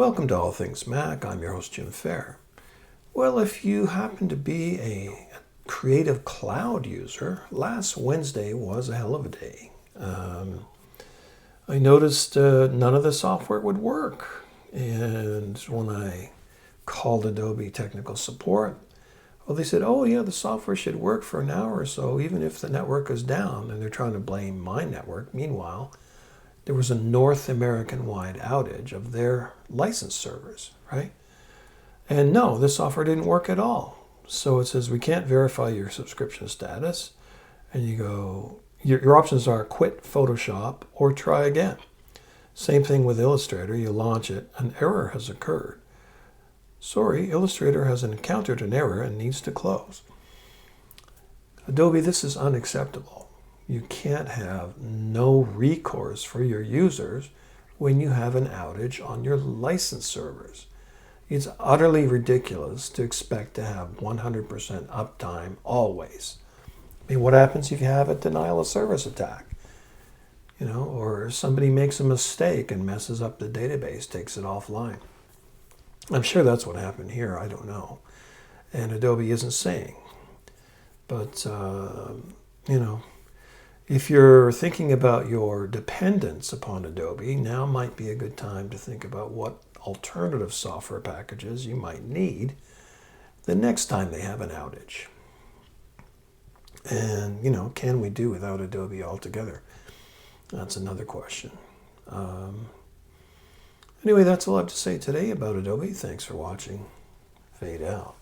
Welcome to All Things Mac. I'm your host, Jim Fair. Well, if you happen to be a Creative Cloud user, last Wednesday was a hell of a day. I noticed none of the software would work. And when I called Adobe technical support, well, they said, oh yeah, the software should work for an hour or so, even if the network is down. And they're trying to blame my network. Meanwhile, there was a North American-wide outage of their license servers, right? And no, the software didn't work at all. So it says, we can't verify your subscription status. And you go, your options are quit Photoshop or try again. Same thing with Illustrator. You launch it, an error has occurred. Sorry, Illustrator has encountered an error and needs to close. Adobe, this is unacceptable. You can't have no recourse for your users when you have an outage on your license servers. It's utterly ridiculous to expect to have 100% uptime always. I mean, what happens if you have a denial of service attack? Or somebody makes a mistake and messes up the database, takes it offline. I'm sure that's what happened here. I don't know. And Adobe isn't saying. But, if you're thinking about your dependence upon Adobe, now might be a good time to think about what alternative software packages you might need the next time they have an outage. And, can we do without Adobe altogether? That's another question. Anyway, that's all I have to say today about Adobe. Thanks for watching. Fade out.